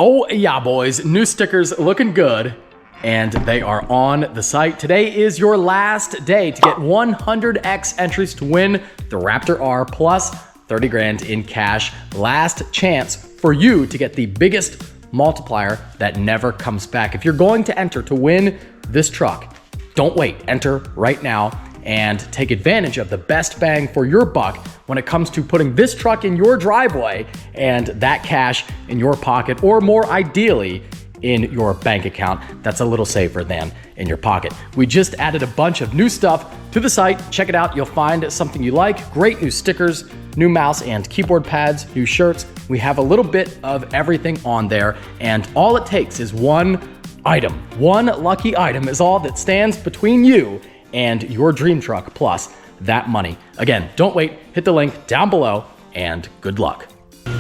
Oh yeah, boys, new stickers looking good, and they are on the site. Today is your last day to get 100x entries to win the Raptor R plus 30 grand in cash. Last chance for you to get the biggest multiplier that never comes back. If you're going to enter to win this truck, don't wait, enter right now and take advantage of the best bang for your buck when it comes to putting this truck in your driveway and that cash in your pocket, or more ideally, in your bank account. That's a little safer than in your pocket. We just added a bunch of new stuff to the site. Check it out. You'll find something you like. Great new stickers, new mouse and keyboard pads, new shirts. We have a little bit of everything on there, and all it takes is one item. One lucky item is all that stands between you and your dream truck plus that money. Again, don't wait, hit the link down below, and good luck.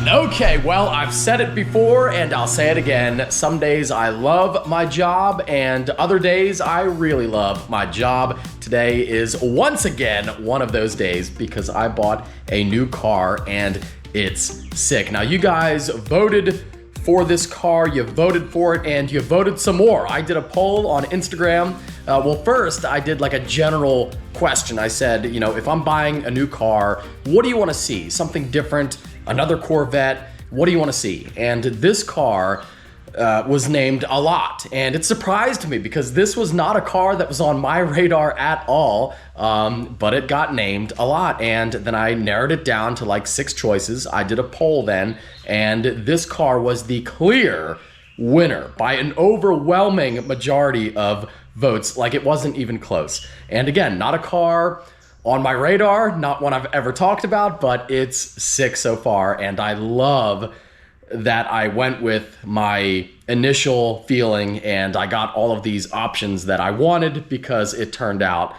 Okay, well, I've said it before and I'll say it again. Some days I love my job and other days I really love my job. Today is once again one of those days because I bought a new car and it's sick. Now, you guys voted for this car, you voted for it, and you voted some more. I did a poll on Instagram. Well, first I did like a general question. I said, you know, if I'm buying a new car, what do you want to see? Something different, another Corvette, what do you want to see? And this car was named a lot, and it surprised me because this was not a car that was on my radar at all, but it got named a lot, and then I narrowed it down to like 6 choices. I did a poll then, and this car was the clear winner by an overwhelming majority of votes. Like, it wasn't even close. And again, not a car on my radar, not one I've ever talked about, but it's sick so far, and I love that I went with my initial feeling and I got all of these options that I wanted because it turned out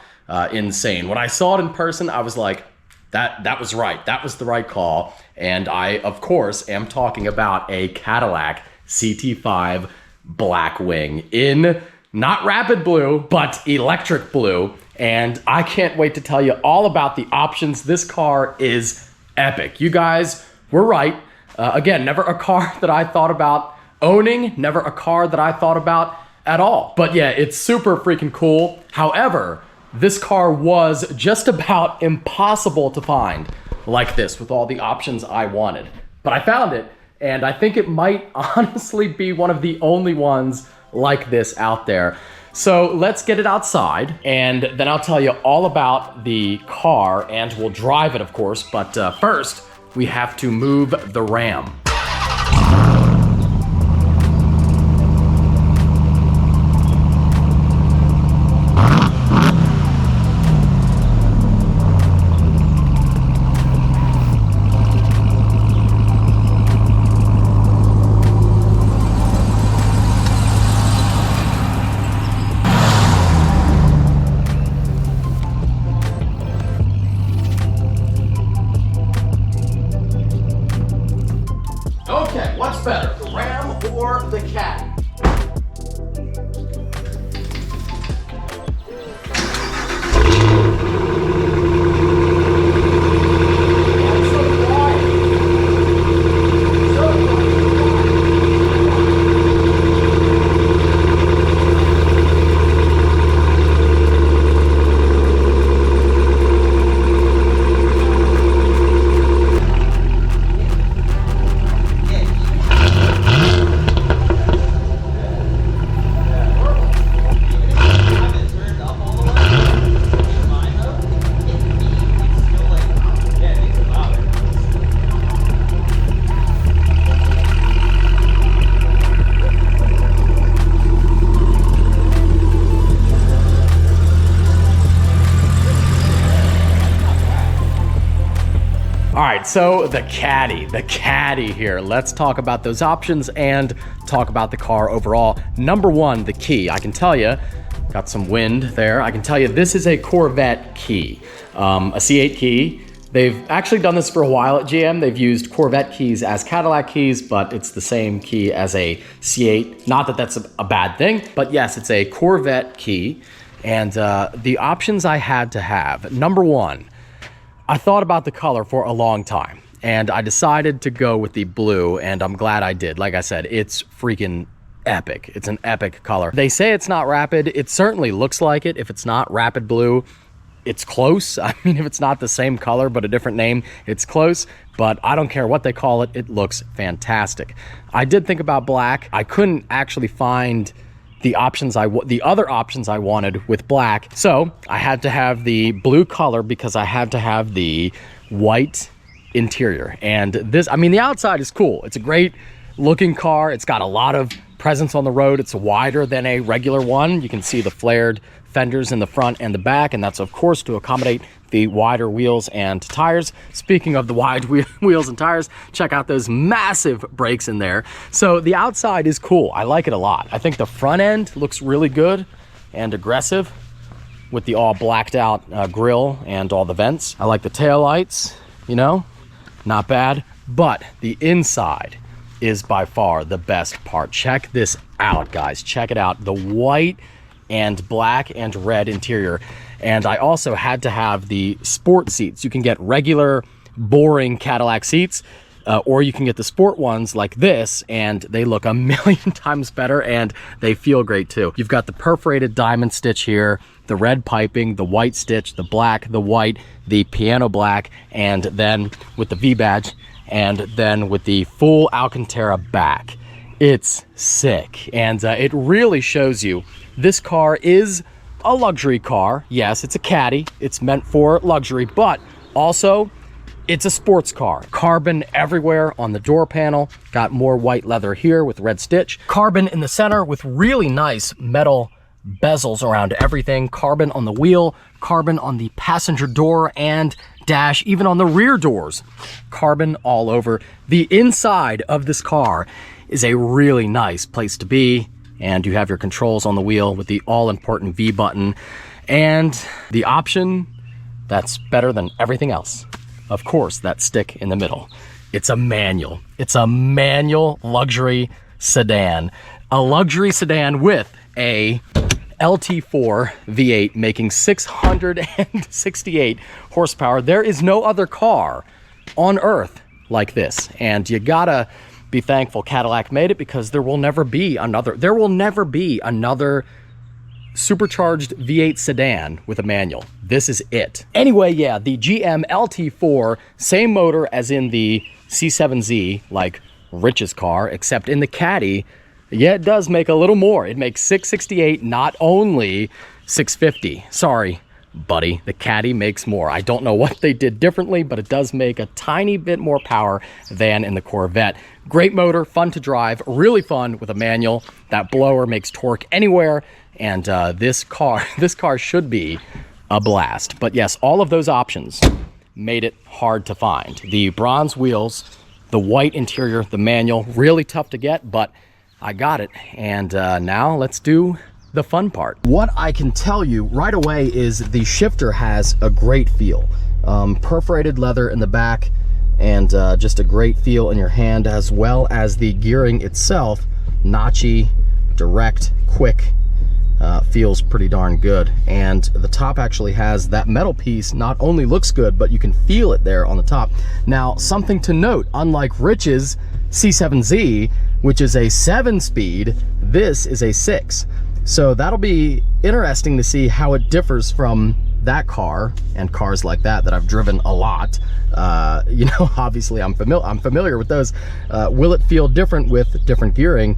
insane. When I saw it in person, I was like, that was right. That was the right call. And I, of course, am talking about a Cadillac CT5 Blackwing in not rapid blue, but electric blue. And I can't wait to tell you all about the options. This car is epic. You guys were right. Again, never a car that I thought about owning, never a car that I thought about at all. But yeah, it's super freaking cool. However, this car was just about impossible to find like this with all the options I wanted. But I found it, and I think it might honestly be one of the only ones like this out there. So let's get it outside, and then I'll tell you all about the car, and we'll drive it, of course. But first, we have to move the Ram. Okay, what's better, the Ram or the Caddy? All right, so the Caddy here. Let's talk about those options and talk about the car overall. Number one, the key. I can tell you, got some wind there. I can tell you this is a Corvette key, a C8 key. They've actually done this for a while at GM. They've used Corvette keys as Cadillac keys, but it's the same key as a C8. Not that that's a bad thing, but yes, it's a Corvette key. And the options I had to have, number one, I thought about the color for a long time. and I decided to go with the blue, and I'm glad I did. Like I said, it's freaking epic. It's an epic color. They say it's not rapid. It certainly looks like it. If it's not rapid blue, it's close. I mean, if it's not the same color but a different name, it's close. But I don't care what they call it. It looks fantastic. I did think about black. I couldn't actually find the other options I wanted with black. So I had to have the blue color because I had to have the white interior. And this, I mean, the outside is cool. It's a great looking car. It's got a lot of presence on the road. It's wider than a regular one. You can see the flared fenders in the front and the back, and that's of course to accommodate the wider wheels and tires. Speaking of the wide wheels and tires, check out those massive brakes in there. So the outside is cool. I like it a lot. I think the front end looks really good and aggressive with the all blacked out grille and all the vents. I like the taillights, you know, not bad. But the inside is by far the best part. Check this out, guys. Check it out. The white and black and red interior. And I also had to have the sport seats. You can get regular, boring Cadillac seats, or you can get the sport ones like this, and they look a million times better, and they feel great too. You've got the perforated diamond stitch here, the red piping, the white stitch, the black, the white, the piano black, and then with the V badge, and then with the full Alcantara back. It's sick, and it really shows you this car is a luxury car. Yes, it's a caddy. It's meant for luxury, but also it's a sports car. Carbon everywhere on the door panel. Got more white leather here with red stitch. Carbon in the center with really nice metal bezels around everything. Carbon on the wheel, carbon on the passenger door and dash, even on the rear doors. Carbon all over. The inside of this car is a really nice place to be, and you have your controls on the wheel with the all-important V button and the option that's better than everything else. Of course, that stick in the middle. It's a manual. It's a manual luxury sedan. A luxury sedan with a LT4 V8 making 668 horsepower. There is no other car on earth like this, and you gotta be thankful Cadillac made it, because there will never be another supercharged V8 sedan with a manual. This is it. Anyway, yeah, the GM LT4, same motor as in the C7Z, like Rich's car, except in the Caddy, yeah, it does make a little more. It makes 668, not only 650. Sorry, buddy, the Caddy makes more. I don't know what they did differently, but it does make a tiny bit more power than in the Corvette. Great motor, fun to drive, really fun with a manual. That blower makes torque anywhere, and this car should be a blast. But yes, all of those options made it hard to find. The bronze wheels, the white interior, the manual, really tough to get, but I got it. And now let's do the fun part. What I can tell you right away is the shifter has a great feel. Perforated leather in the back, and just a great feel in your hand, as well as the gearing itself, notchy, direct, quick, feels pretty darn good. And the top actually has that metal piece. Not only looks good, but you can feel it there on the top. Now, something to note, unlike Rich's C7Z, which is a 7-speed, this is a 6. So that'll be interesting to see how it differs from that car and cars like that I've driven a lot. You know, obviously I'm familiar with those. Will it feel different with different gearing?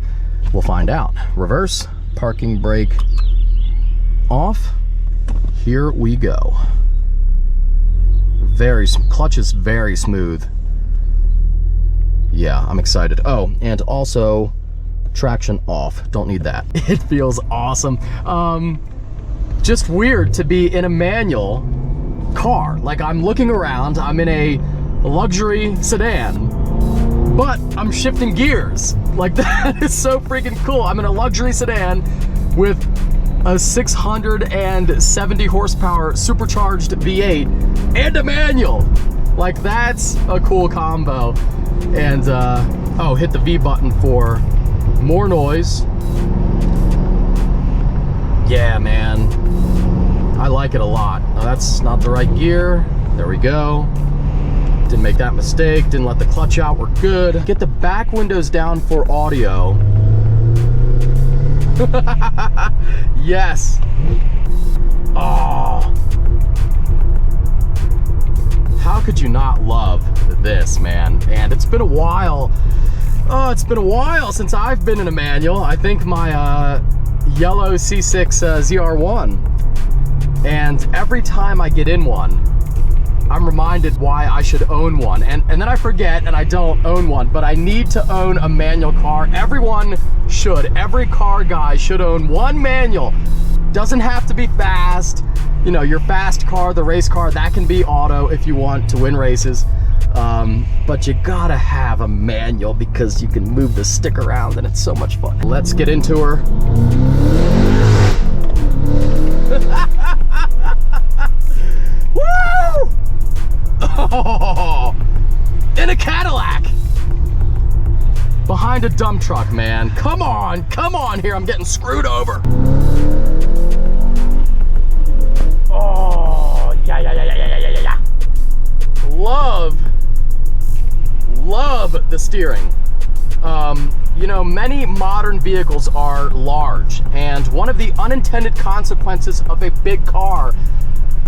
We'll find out. Reverse, parking brake off. Here we go. Clutch is very smooth. Yeah, I'm excited. Oh, and also traction off. Don't need that. It feels awesome. Just weird to be in a manual car. Like, I'm looking around, I'm in a luxury sedan, but I'm shifting gears. Like, that is so freaking cool. I'm in a luxury sedan with a 670 horsepower supercharged V8 and a manual. Like, that's a cool combo. And oh, hit the V button for more noise. Yeah, man, I like it a lot. That's not the right gear. There we go. Didn't make that mistake, didn't let the clutch out, we're good. Get the back windows down for audio. Yes. Oh. How could you not love this, man? And it's been a while. Oh, it's been a while since I've been in a manual. I think my yellow C8 ZR2. And every time I get in one, I'm reminded why I should own one. And then I forget and I don't own one, but I need to own a manual car. Everyone should. Every car guy should own one manual. Doesn't have to be fast. You know, your fast car, the race car, that can be auto if you want to win races. But you gotta have a manual because you can move the stick around and it's so much fun. Let's get into her. Woo! Oh, in a Cadillac. Behind a dump truck, man. Come on here, I'm getting screwed over. Oh, yeah. Love the steering. You know, many modern vehicles are large, and one of the unintended consequences of a big car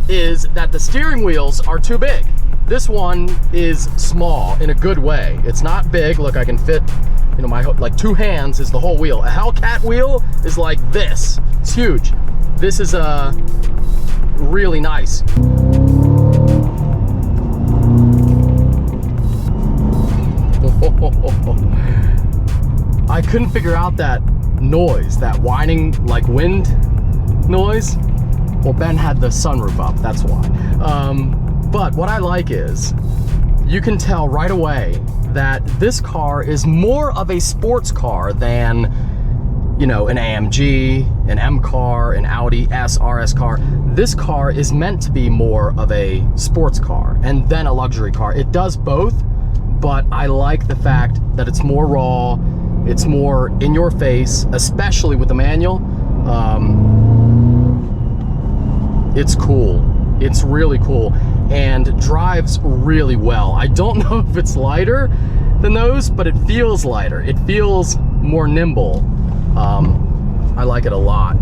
is that the steering wheels are too big. This one is small in a good way. It's not big. Look, I can fit, you know, my like 2 hands is the whole wheel. A Hellcat wheel is like this. It's huge. This is really nice. I couldn't figure out that noise, that whining like wind noise. Well, Ben had the sunroof up, that's why. But what I like is you can tell right away that this car is more of a sports car than, you know, an AMG, an M car, an Audi S, RS car. This car is meant to be more of a sports car and then a luxury car. It does both, but I like the fact that it's more raw, it's more in your face, especially with the manual. It's cool. It's really cool and drives really well. I don't know if it's lighter than those, but it feels lighter. It feels more nimble. I like it a lot.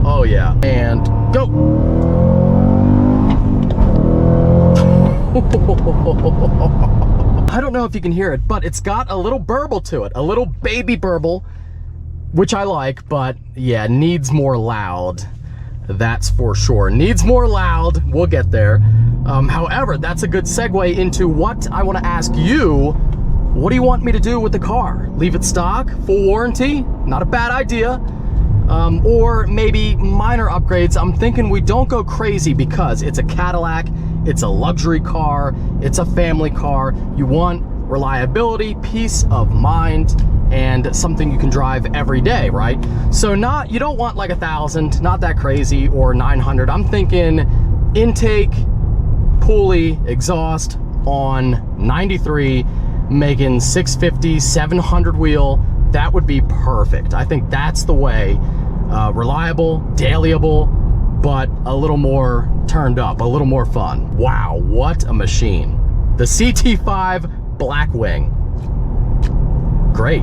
Oh yeah, and go. I don't know if you can hear it, but it's got a little burble to it, a little baby burble, which I like, but yeah, needs more loud. That's for sure. Needs more loud. We'll get there. However, that's a good segue into what I want to ask you. What do you want me to do with the car? Leave it stock, full warranty? Not a bad idea. Or maybe minor upgrades. I'm thinking we don't go crazy because it's a Cadillac, it's a luxury car, it's a family car. You want reliability, peace of mind, and something you can drive every day, right? So you don't want like 1,000, not that crazy, or 900. I'm thinking intake, pulley, exhaust on 93, making 650, 700 wheel. That would be perfect. I think that's the way. Reliable, dailyable, but a little more turned up, a little more fun. Wow, what a machine. The CT5 Blackwing. Great.